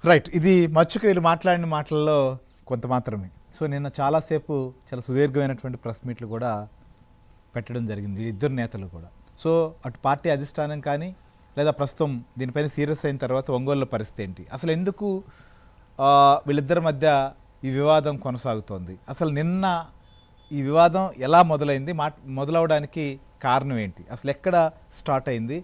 Right. ఇది మచ్చుకయ్యలు మాట్లాడిన మాటల్లో కొంత మాత్రమే. సో నిన్న చాలాసేపు చాలా సుదీర్ఘమైనటువంటి ప్రెస్ మీట్లు కూడా పెట్టడం జరిగింది ఇద్దరు నేతలు కూడా. సో అటు పార్టీ అధిష్టానం కానీ లేదా ప్రస్తుతం దీనిపైన సీరియస్ అయిన తర్వాత ఒంగోలు పరిస్థితి ఏంటి, అసలు ఎందుకు వీళ్ళిద్దరి మధ్య ఈ వివాదం కొనసాగుతోంది, అసలు నిన్న ఈ వివాదం ఎలా మొదలైంది, మొదలవడానికి కారణం ఏంటి, అసలు ఎక్కడ స్టార్ట్ అయింది?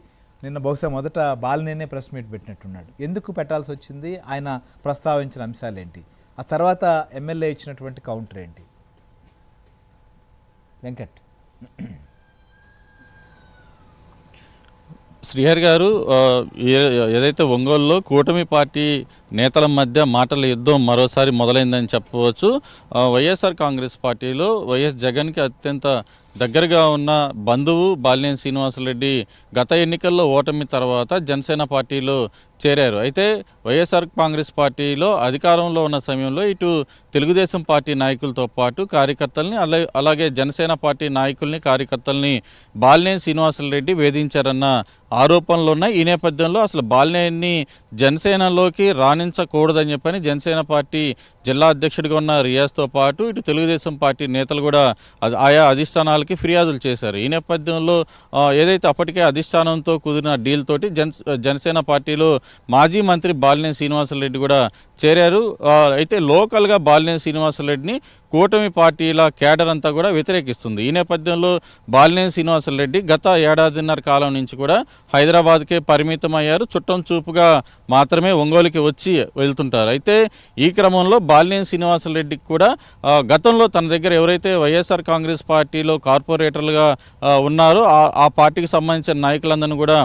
నిన్న బహుశా మొదట బాలినేనే ప్రెస్ మీట్ పెట్టినట్టున్నాడు. ఎందుకు పెట్టాల్సి వచ్చింది, ఆయన ప్రస్తావించిన అంశాలు ఏంటి, ఆ తర్వాత ఎమ్మెల్యే ఇచ్చినటువంటి కౌంటర్ ఏంటి? వెంకట్. శ్రీహరి గారు, ఏదైతే ఒంగోలులో కూటమి పార్టీ నేతల మధ్య మాటల యుద్ధం మరోసారి మొదలైందని చెప్పవచ్చు. వైఎస్ఆర్ కాంగ్రెస్ పార్టీలో వైఎస్ జగన్కి అత్యంత దగ్గరగా ఉన్న బంధువు బాలినేని శ్రీనివాసరెడ్డి గత ఎన్నికల్లో ఓటమి తర్వాత జనసేన పార్టీలో చేరారు. అయితే వైఎస్ఆర్ కాంగ్రెస్ పార్టీలో అధికారంలో ఉన్న సమయంలో ఇటు తెలుగుదేశం పార్టీ నాయకులతో పాటు కార్యకర్తల్ని అలాగే జనసేన పార్టీ నాయకుల్ని కార్యకర్తల్ని బాలినేని శ్రీనివాసరెడ్డి వేధించారన్న ఆరోపణలు ఉన్నాయి. ఈ నేపథ్యంలో అసలు బాలినేని జనసేనలోకి రాణించకూడదని చెప్పని జనసేన పార్టీ జిల్లా అధ్యక్షుడిగా ఉన్న రియాజ్తో పాటు ఇటు తెలుగుదేశం పార్టీ నేతలు కూడా ఆయా అధిష్టానాలకి ఫిర్యాదులు చేశారు. ఈ నేపథ్యంలో ఏదైతే అప్పటికే అధిష్టానంతో కుదిరిన డీల్ తోటి జనసేన పార్టీలో మాజీ మంత్రి బాలినేని శ్రీనివాసరెడ్డి కూడా చేరారు. అయితే లోకల్గా బాలినేని శ్రీనివాసరెడ్డిని కూటమి పార్టీల కేడర్ అంతా కూడా వ్యతిరేకిస్తుంది. ఈ నేపథ్యంలో బాలినేని శ్రీనివాసరెడ్డి గత ఏడాదిన్నర కాలం నుంచి కూడా హైదరాబాద్కే పరిమితం అయ్యారు. చుట్టం చూపుగా మాత్రమే ఒంగోలుకి వచ్చి వెళ్తుంటారు. అయితే ఈ క్రమంలో బాలినేని శ్రీనివాసరెడ్డికి కూడా గతంలో తన దగ్గర ఎవరైతే వైఎస్ఆర్ కాంగ్రెస్ పార్టీలో కార్పొరేటర్లుగా ఉన్నారో ఆ పార్టీకి సంబంధించిన నాయకులందరినీ కూడా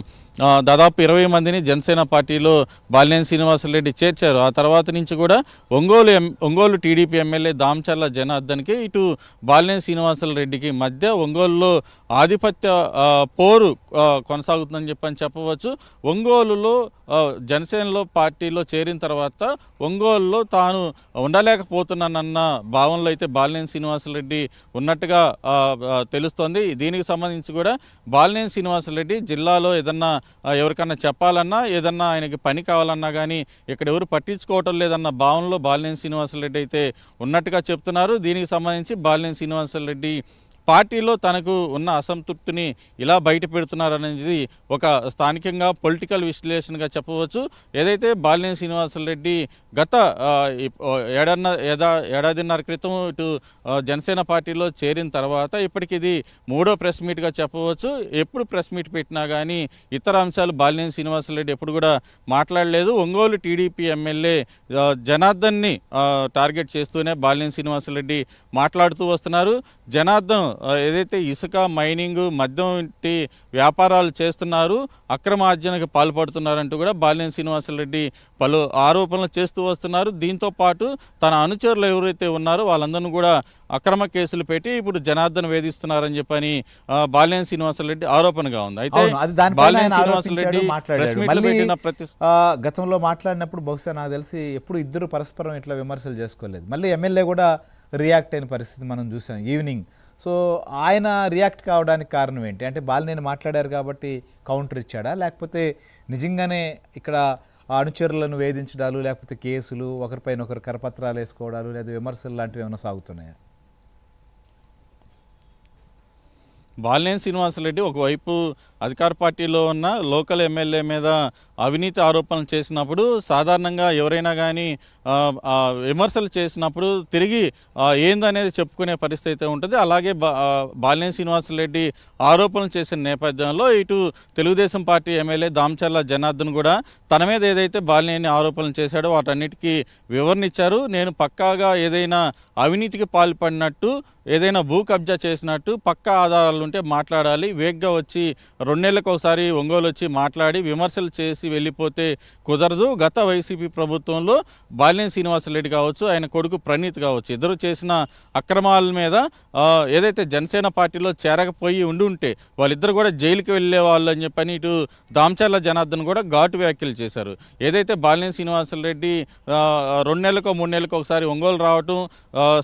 దాదాపు 20 మందిని జనసేన పార్టీలో బాలినేని శ్రీనివాసరెడ్డి చేర్చారు. ఆ తర్వాత నుంచి కూడా ఒంగోలు టీడీపీ ఎమ్మెల్యే దామచర్ల జనార్దన్కి ఇటు బాలినేని శ్రీనివాసరెడ్డికి మధ్య ఒంగోలులో ఆధిపత్య పోరు కొనసాగుతుందని చెప్పవచ్చు. ఒంగోలులో జనసేనలో పార్టీలో చేరిన తర్వాత ఒంగోలులో తాను ఉండలేకపోతున్నానన్న భావనలో అయితే బాలినేని శ్రీనివాసరెడ్డి ఉన్నట్టుగా తెలుస్తోంది. దీనికి సంబంధించి కూడా బాలినేని శ్రీనివాసరెడ్డి జిల్లాలో ఏదన్నా ఎవరికన్నా చెప్పాలన్నా ఏదన్నా ఆయనకి పని కావాలన్నా కానీ ఇక్కడ ఎవరు పట్టించుకోవటం లేదన్న భావనలో బాలినేని శ్రీనివాసరెడ్డి అయితే ఉన్నట్టుగా చెప్తున్నారు. దీనికి సంబంధించి బాలినేని శ్రీనివాసరెడ్డి పార్టీలో తనకు ఉన్న అసంతృప్తిని ఇలా బయట పెడుతున్నారనేది ఒక స్థానికంగా పొలిటికల్ విశ్లేషణగా చెప్పవచ్చు. ఏదైతే బాలినేని శ్రీనివాసరెడ్డి గత ఏడాదిన్నర క్రితం ఇటు జనసేన పార్టీలో చేరిన తర్వాత ఇప్పటికి ఇది 3వ ప్రెస్ మీట్గా చెప్పవచ్చు. ఎప్పుడు ప్రెస్ మీట్ పెట్టినా కానీ ఇతర అంశాలు బాలినేని శ్రీనివాసరెడ్డి ఎప్పుడు కూడా మాట్లాడలేదు. ఒంగోలు టీడీపీ ఎమ్మెల్యే జనార్దన్ని టార్గెట్ చేస్తూనే బాలినేని శ్రీనివాసరెడ్డి మాట్లాడుతూ వస్తున్నారు. జనార్దన్ ఏదైతే ఇసుక మైనింగ్ మద్యం వంటి వ్యాపారాలు చేస్తున్నారు, అక్రమ ఆర్జనకు పాల్పడుతున్నారంటూ కూడా బాలినేని శ్రీనివాసరెడ్డి పలు ఆరోపణలు చేస్తూ వస్తున్నారు. దీంతో పాటు తన అనుచరులు ఎవరైతే ఉన్నారో వాళ్ళందరినీ కూడా అక్రమ కేసులు పెట్టి ఇప్పుడు జనార్దన్ వేధిస్తున్నారని చెప్పని బాలినేని శ్రీనివాసరెడ్డి ఆరోపణగా ఉంది. అయితే బాలినేని శ్రీనివాసరెడ్డి గతంలో మాట్లాడినప్పుడు బహుశా నాకు తెలిసి ఎప్పుడు ఇద్దరు పరస్పరం ఇట్లా విమర్శలు చేసుకోలేదు. మళ్ళీ ఎమ్మెల్యే కూడా రియాక్ట్ అయిన పరిస్థితి మనం చూసాం ఈవినింగ్. సో ఆయన రియాక్ట్ కావడానికి కారణం ఏంటి? అంటే బాలినేని మాట్లాడారు కాబట్టి కౌంటర్ ఇచ్చాడా, లేకపోతే నిజంగానే ఇక్కడ అనుచరులను వేధించడాలు, లేకపోతే కేసులు, ఒకరిపైన ఒకరు కరపత్రాలు వేసుకోవడాలు లేదా విమర్శలు లాంటివి ఏమైనా సాగుతున్నాయా? బాలినేని శ్రీనివాసరెడ్డి ఒకవైపు అధికార పార్టీలో ఉన్న లోకల్ ఎమ్మెల్యే మీద అవినీతి ఆరోపణలు చేసినప్పుడు సాధారణంగా ఎవరైనా కానీ విమర్శలు చేసినప్పుడు తిరిగి ఏందనేది చెప్పుకునే పరిస్థితి అయితే ఉంటుంది. అలాగే బాలినేని శ్రీనివాసరెడ్డి ఆరోపణలు చేసిన నేపథ్యంలో ఇటు తెలుగుదేశం పార్టీ ఎమ్మెల్యే దామచర్ల జనార్దన్ కూడా తన మీద ఏదైతే బాలినేని ఆరోపణలు చేశాడో వాటన్నిటికీ వివరణ ఇచ్చారు. నేను పక్కాగా ఏదైనా అవినీతికి పాల్పడినట్టు, ఏదైనా భూ కబ్జా చేసినట్టు పక్కా ఆధారాలు ఉంటే మాట్లాడాలి, వేగ్గా వచ్చి 2 నెలలకు ఒకసారి ఒంగోలు వచ్చి మాట్లాడి విమర్శలు చేసి వెళ్ళిపోతే కుదరదు. గత వైసీపీ ప్రభుత్వంలో బాలినేని శ్రీనివాసరెడ్డి కావచ్చు, ఆయన కొడుకు ప్రణీత్ కావచ్చు, ఇద్దరు చేసిన అక్రమాల మీద ఏదైతే జనసేన పార్టీలో చేరకపోయి ఉంటే వాళ్ళిద్దరు కూడా జైలుకి వెళ్ళే వాళ్ళు అని చెప్పని ఇటు దామచర్ల జనార్దన్ కూడా ఘాటు వ్యాఖ్యలు చేశారు. ఏదైతే బాలినేని శ్రీనివాసరెడ్డి 2 నెలలకు 3 నెలలకు ఒకసారి ఒంగోలు రావటం,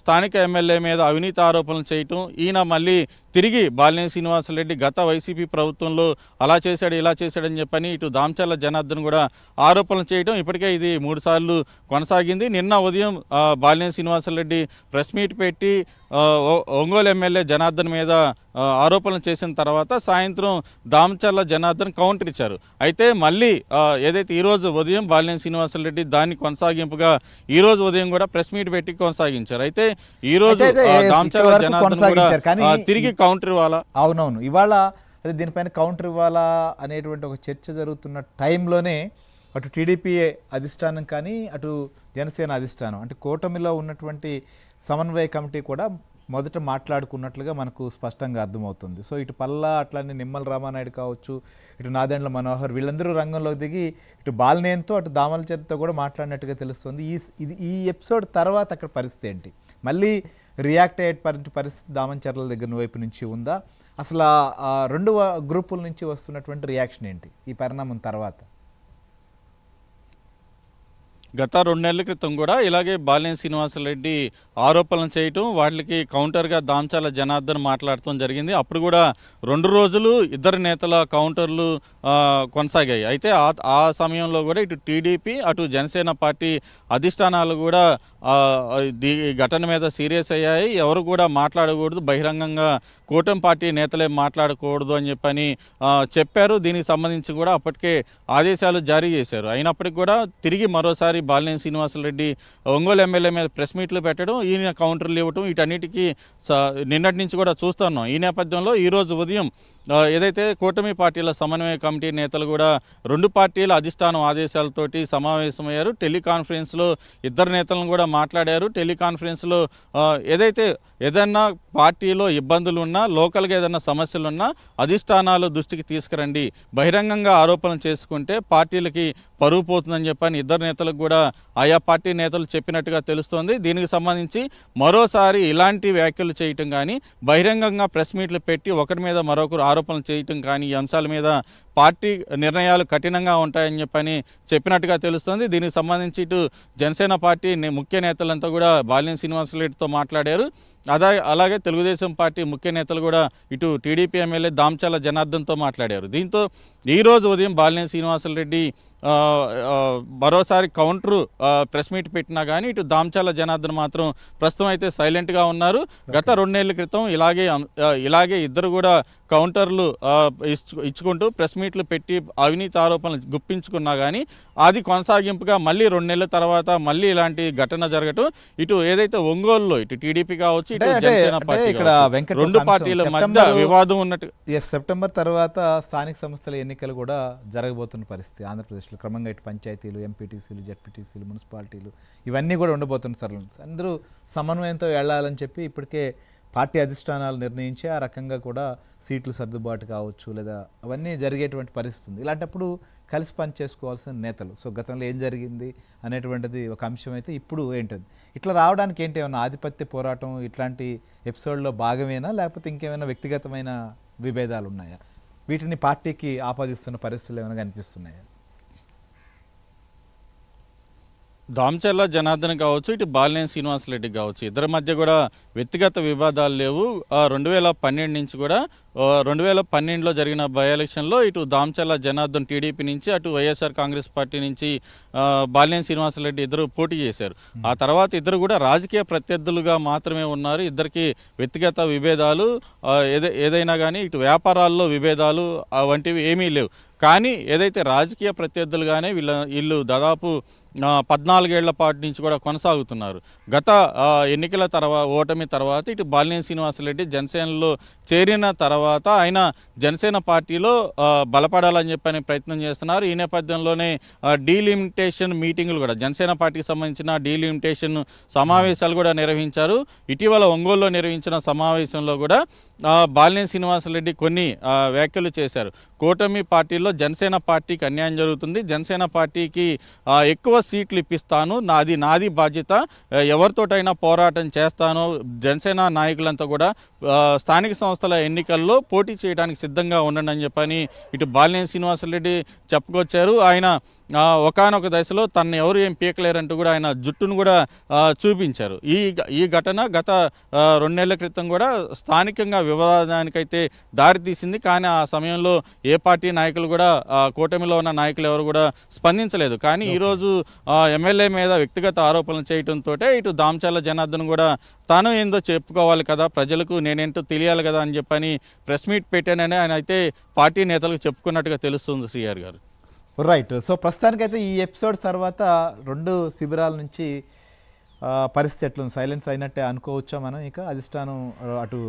స్థానిక ఎమ్మెల్యే మీద అవినీతి ఆరోపణలు చేయటం, ఈయన మళ్ళీ తిరిగి బాలినేని శ్రీనివాసరెడ్డి గత వైసీపీ ప్రభుత్వంలో అలా చేశాడు ఇలా చేశాడని చెప్పని ఇటు దామచర్ల జనార్దన్ కూడా ఆరోపణలు చేయడం ఇప్పటికే ఇది 3 సార్లు కొనసాగింది. నిన్న ఉదయం బాలినేని శ్రీనివాసరెడ్డి ప్రెస్ మీట్ పెట్టి ఒంగోలు ఎమ్మెల్యే జనార్దన్ మీద ఆరోపణలు చేసిన తర్వాత సాయంత్రం దామచర్ల జనార్దన్ కౌంటర్ ఇచ్చారు. అయితే మళ్ళీ ఏదైతే ఈరోజు ఉదయం బాలినేని శ్రీనివాసరెడ్డి దాన్ని కొనసాగింపుగా ఈరోజు ఉదయం కూడా ప్రెస్ మీట్ పెట్టి కొనసాగించారు. అయితే ఈరోజు దామచర్ల జనార్దన్ కూడా తిరిగి కౌంటర్ ఇవ్వాలా? అవునవును, ఇవాళ అదే దీనిపైన కౌంటర్ ఇవ్వాలా అనేటువంటి ఒక చర్చ జరుగుతున్న టైంలోనే అటు టీడీపీ అధిష్టానం కానీ అటు జనసేన అధిష్టానం అంటే కూటమిలో ఉన్నటువంటి సమన్వయ కమిటీ కూడా మొదట మాట్లాడుకున్నట్లుగా మనకు స్పష్టంగా అర్థమవుతుంది. సో ఇటు పల్లా అట్లానే నిమ్మల రామానాయుడు కావచ్చు, ఇటు నాదెండ్ల మనోహర్ వీళ్ళందరూ రంగంలోకి దిగి ఇటు బాలినేనితో అటు దామలచర్తో కూడా మాట్లాడినట్టుగా తెలుస్తుంది. ఈ ఎపిసోడ్ తర్వాత అక్కడ పరిస్థితి ఏంటి? మళ్ళీ రియాక్ట్ అయ్యే పరిస్థితి దామచర్ల దగ్గర వైపు నుంచి ఉందా? అసలు ఆ 2 గ్రూపుల నుంచి వస్తున్నటువంటి రియాక్షన్ ఏంటి ఈ పరిణామం తర్వాత? గత 2 నెలల క్రితం కూడా ఇలాగే బాలినేని శ్రీనివాసరెడ్డి ఆరోపణలు చేయటం వాటికి కౌంటర్గా దామచర్ల జనార్దన్ మాట్లాడటం జరిగింది. అప్పుడు కూడా 2 రోజులు ఇద్దరు నేతల కౌంటర్లు కొనసాగాయి. అయితే ఆ సమయంలో కూడా ఇటు టీడీపీ అటు జనసేన పార్టీ అధిష్టానాలు కూడా ఈ ఘటన మీద సీరియస్ అయ్యాయి. ఎవరు కూడా మాట్లాడకూడదు, బహిరంగంగా కూటమి పార్టీ నేతలే మాట్లాడకూడదు అని చెప్పని చెప్పారు. దీనికి సంబంధించి కూడా అప్పటికే ఆదేశాలు జారీ చేశారు. అయినప్పటికీ కూడా తిరిగి మరోసారి బాలినేని శ్రీనివాసరెడ్డి ఒంగోలు ఎమ్మెల్యే మీద ప్రెస్ మీట్లు పెట్టడం, ఈయన కౌంటర్లు ఇవ్వటం వీటన్నిటికీ నిన్నటి నుంచి కూడా చూస్తున్నాం. ఈ నేపథ్యంలో ఈరోజు ఉదయం ఏదైతే కూటమి పార్టీల సమన్వయ కమిటీ నేతలు కూడా 2 పార్టీల అధిష్టానం ఆదేశాలతోటి సమావేశమయ్యారు. టెలికాన్ఫరెన్స్లో ఇద్దరు నేతలను కూడా మాట్లాడారు. టెలికాన్ఫరెన్స్లో ఏదైనా పార్టీలో ఇబ్బందులు ఉన్నా, లోకల్గా ఏదైనా సమస్యలు ఉన్నా అధిష్టానాలు దృష్టికి తీసుకురండి, బహిరంగంగా ఆరోపణలు చేసుకుంటే పార్టీలకి పరువు పోతుందని చెప్పని ఇద్దరు నేతలకు కూడా ఆయా పార్టీ నేతలు చెప్పినట్టుగా తెలుస్తోంది. దీనికి సంబంధించి మరోసారి ఇలాంటి వ్యాఖ్యలు చేయటం కానీ, బహిరంగంగా ప్రెస్ మీట్లు పెట్టి ఒకరి మీద మరొకరు ఆరోపణలు చేయటం కానీ ఈ అంశాల మీద పార్టీ నిర్ణయాలు కఠినంగా ఉంటాయని చెప్పని చెప్పినట్టుగా తెలుస్తుంది. దీనికి సంబంధించి ఇటు జనసేన పార్టీ ముఖ్య నేతలంతా కూడా బాలినేని శ్రీనివాసరెడ్డితో మాట్లాడారు. అలాగే తెలుగుదేశం పార్టీ ముఖ్య నేతలు కూడా ఇటు టీడీపీ ఎమ్మెల్యే దామచర్ల జనార్దన్తో మాట్లాడారు. దీంతో ఈరోజు ఉదయం బాలినేని శ్రీనివాసరెడ్డి మరోసారి కౌంటరు ప్రెస్ మీట్ పెట్టినా కానీ ఇటు దామచర్ల జనార్దన్ మాత్రం ప్రస్తుతం అయితే సైలెంట్గా ఉన్నారు. గత 2 నెలల క్రితం ఇలాగే ఇద్దరు కూడా కౌంటర్లు ఇచ్చుకుంటూ ప్రెస్ మీట్లు పెట్టి అవినీతి ఆరోపణలు గుప్పించుకున్నా కానీ అది కొనసాగింపుగా మళ్ళీ 2 నెలల తర్వాత మళ్ళీ ఇలాంటి ఘటన జరగటం ఇటు ఏదైతే ఒంగోలులో ఇటు టీడీపీ కావచ్చు ఇటు జనసేన పార్టీ కావచ్చు 2 పార్టీల మధ్య వివాదం ఉన్నట్టు. సెప్టెంబర్ తర్వాత స్థానిక సంస్థల ఎన్నికలు కూడా జరగబోతున్న పరిస్థితి ఆంధ్రప్రదేశ్లో. క్రమంగా ఇటు పంచాయతీలు, ఎంపీటీసీలు, జెడ్పీటీసీలు, మున్సిపాలిటీలు ఇవన్నీ కూడా ఉండబోతున్న సార్. అందరూ సమన్వయంతో వెళ్ళాలని చెప్పి ఇప్పటికే పార్టీ అధిష్టానాలు నిర్ణయించి ఆ రకంగా కూడా సీట్లు సర్దుబాటు కావచ్చు లేదా అవన్నీ జరిగేటువంటి పరిస్థితి ఉంది. ఇలాంటప్పుడు కలిసి పని చేసుకోవాల్సిన నేతలు. సో గతంలో ఏం జరిగింది అనేటువంటిది ఒక అంశం అయితే ఇప్పుడు ఏంటది ఇట్లా రావడానికి ఏంటి ఏమన్నా ఆధిపత్య పోరాటం ఇట్లాంటి ఎపిసోడ్లో భాగమేనా లేకపోతే ఇంకేమైనా వ్యక్తిగతమైన విభేదాలు ఉన్నాయా? వీటిని పార్టీకి ఆపాదిస్తున్న పరిస్థితులు ఏమైనా కనిపిస్తున్నాయా? దామచర్ల జనార్దన్ కావచ్చు ఇటు బాలినేని శ్రీనివాసరెడ్డి కావచ్చు ఇద్దరి మధ్య కూడా వ్యక్తిగత వివాదాలు లేవు. 2012 నుంచి కూడా 2012లో జరిగిన బై ఎలక్షన్లో ఇటు దామచర్ల జనార్దన్ టీడీపీ నుంచి అటు వైఎస్ఆర్ కాంగ్రెస్ పార్టీ నుంచి బాలినేని శ్రీనివాసరెడ్డి ఇద్దరు పోటీ చేశారు. ఆ తర్వాత ఇద్దరు కూడా రాజకీయ ప్రత్యర్థులుగా మాత్రమే ఉన్నారు. ఇద్దరికి వ్యక్తిగత విభేదాలు ఏదైనా కానీ ఇటు వ్యాపారాల్లో విభేదాలు వంటివి ఏమీ లేవు. కానీ ఏదైతే రాజకీయ ప్రత్యర్థులుగానే వీళ్ళు దాదాపు 14 ఏళ్ల పాటు నుంచి కూడా కొనసాగుతున్నారు. గత ఎన్నికల ఓటమి తర్వాత ఇటు బాలినేని శ్రీనివాసరెడ్డి జనసేనలో చేరిన తర్వాత ఆయన జనసేన పార్టీలో బలపడాలని చెప్పని ప్రయత్నం చేస్తున్నారు. ఈ నేపథ్యంలోనే డీలిమిటేషన్ మీటింగులు కూడా జనసేన పార్టీకి సంబంధించిన డీలిమిటేషన్ సమావేశాలు కూడా నిర్వహించారు. ఇటీవల ఒంగోలులో నిర్వహించిన సమావేశంలో కూడా బాలినేని శ్రీనివాసరెడ్డి కొన్ని వ్యాఖ్యలు చేశారు. కూటమి పార్టీలో జనసేన పార్టీకి అన్యాయం జరుగుతుంది, జనసేన పార్టీకి ఎక్కువ సీట్లు ఇప్పిస్తాను, నాది బాధ్యత, ఎవరితోటైనా పోరాటం చేస్తాను, జనసేన నాయకులంతా కూడా స్థానిక సంస్థల ఎన్నికల్లో పోటీ చేయడానికి సిద్ధంగా ఉండండి అని చెప్పని ఇటు బాలినేని శ్రీనివాసరెడ్డి చెప్పుకొచ్చారు. ఆయన ఒకానొక దశలో తనని ఎవరు ఏం పీకలేరంటూ కూడా ఆయన జుట్టును కూడా చూపించారు. ఈ ఘటన గత 2 నెలల క్రితం కూడా స్థానికంగా వివాదానికైతే దారితీసింది. కానీ ఆ సమయంలో ఏ పార్టీ నాయకులు కూడా కూటమిలో ఉన్న నాయకులు ఎవరు కూడా స్పందించలేదు. కానీ ఈరోజు ఎమ్మెల్యే మీద వ్యక్తిగత ఆరోపణలు చేయడంతో ఇటు దామచర్ల జనార్దన్ కూడా తాను ఏందో చెప్పుకోవాలి కదా, ప్రజలకు నేనేంటో తెలియాలి కదా అని చెప్పని ప్రెస్ మీట్ పెట్టానని ఆయన అయితే పార్టీ నేతలకు చెప్పుకున్నట్టుగా తెలుస్తుంది శ్రీఆర్ గారు. రైట్. సో ప్రస్తుతానికైతే ఈ ఎపిసోడ్ తర్వాత 2 శిబిరాల నుంచి పరిస్థితి ఎట్లుంది? సైలెన్స్ అయినట్టే అనుకోవచ్చా మనం? ఇక అధిష్టానం అటు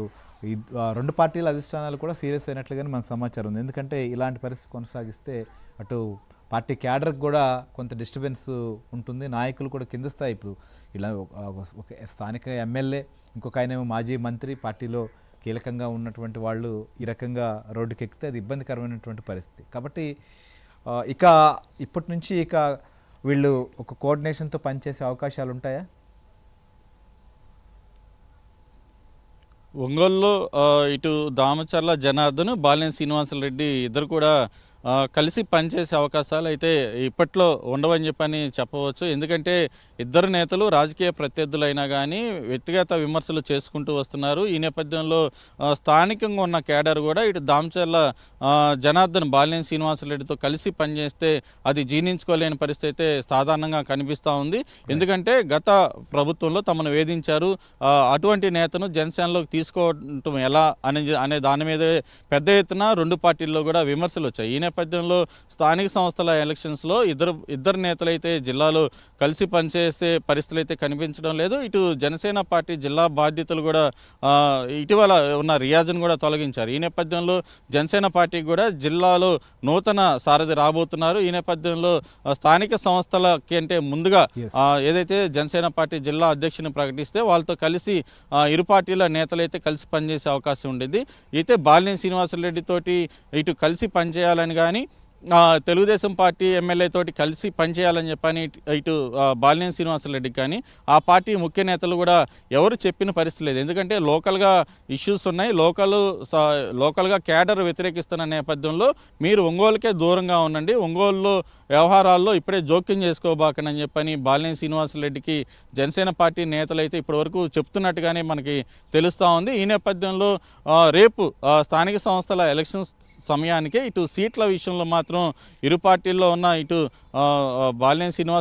2 పార్టీల అధిష్టానాలు కూడా సీరియస్ అయినట్లుగానే మనకు సమాచారం ఉంది. ఎందుకంటే ఇలాంటి పరిస్థితి కొనసాగిస్తే అటు పార్టీ క్యాడర్కి కూడా కొంత డిస్టర్బెన్స్ ఉంటుంది. నాయకులు కూడా కింద స్థాయి ఇప్పుడు ఇలా ఒక స్థానిక ఎమ్మెల్యే, ఇంకొక ఆయనేమో మాజీ మంత్రి, పార్టీలో కీలకంగా ఉన్నటువంటి వాళ్ళు ఈ రకంగా రోడ్డుకి ఎక్కితే అది ఇబ్బందికరమైనటువంటి పరిస్థితి. కాబట్టి ఇక ఇప్పటి నుంచి ఇక వీళ్ళు ఒక కోఆర్డినేషన్తో పనిచేసే అవకాశాలు ఉంటాయా? ఒంగోలులో ఇటు దామచర్ల జనార్దన్, బాలినేని శ్రీనివాసరెడ్డి ఇద్దరు కూడా కలిసి పనిచేసే అవకాశాలు అయితే ఇప్పట్లో ఉండవని చెప్పని చెప్పవచ్చు. ఎందుకంటే ఇద్దరు నేతలు రాజకీయ ప్రత్యర్థులైనా కానీ వ్యక్తిగత విమర్శలు చేసుకుంటూ వస్తున్నారు. ఈ నేపథ్యంలో స్థానికంగా ఉన్న కేడర్ కూడా ఇటు దామచర్ల జనార్దన్, బాలినేని శ్రీనివాసరెడ్డితో కలిసి పనిచేస్తే అది జీర్ణించుకోలేని పరిస్థితి అయితే సాధారణంగా కనిపిస్తూ ఉంది. ఎందుకంటే గత ప్రభుత్వంలో తమను వేధించారు, అటువంటి నేతను జనసేనలోకి తీసుకోవటం ఎలా అనే దాని మీదే పెద్ద ఎత్తున 2 పార్టీల్లో కూడా విమర్శలు వచ్చాయి. ఈ నేపథ్యంలో స్థానిక సంస్థల ఎలక్షన్స్లో ఇద్దరు నేతలైతే జిల్లాలో కలిసి పనిచేసే పరిస్థితులు అయితే కనిపించడం లేదు. ఇటు జనసేన పార్టీ జిల్లా బాధ్యతలు కూడా ఇటీవల ఉన్న రియాజ్ను కూడా తొలగించారు. ఈ నేపథ్యంలో జనసేన పార్టీకి కూడా జిల్లాలో నూతన సారథి రాబోతున్నారు. ఈ నేపథ్యంలో స్థానిక సంస్థలకి అంటే ముందుగా ఏదైతే జనసేన పార్టీ జిల్లా అధ్యక్షుని ప్రకటిస్తే వాళ్ళతో కలిసి ఇరు పార్టీల నేతలైతే కలిసి పనిచేసే అవకాశం ఉండేది. అయితే బాలినేని శ్రీనివాసరెడ్డి తోటి ఇటు కలిసి పనిచేయాలని కానీ తెలుగుదేశం పార్టీ ఎమ్మెల్యే తోటి కలిసి పనిచేయాలని చెప్పని ఇటు బాలినేని శ్రీనివాసరెడ్డికి కానీ ఆ పార్టీ ముఖ్య నేతలు కూడా ఎవరు చెప్పిన పరిస్థితి లేదు. ఎందుకంటే లోకల్గా ఇష్యూస్ ఉన్నాయి, లోకల్గా క్యాడర్ వ్యతిరేకిస్తున్న నేపథ్యంలో మీరు ఒంగోలుకే దూరంగా ఉండండి, ఒంగోలులో వ్యవహారాల్లో ఇప్పుడే జోక్యం చేసుకోబాకని చెప్పని బాలినేని శ్రీనివాసరెడ్డికి జనసేన పార్టీ నేతలు అయితే ఇప్పటివరకు చెప్తున్నట్టుగానే మనకి తెలుస్తూ ఉంది. ఈ నేపథ్యంలో రేపు స్థానిక సంస్థల ఎలక్షన్స్ సమయానికే ఇటు సీట్ల విషయంలో మాత్రం ఇరు పార్టీల్లో ఉన్న ఇటు బాలినేని శ్రీనివాస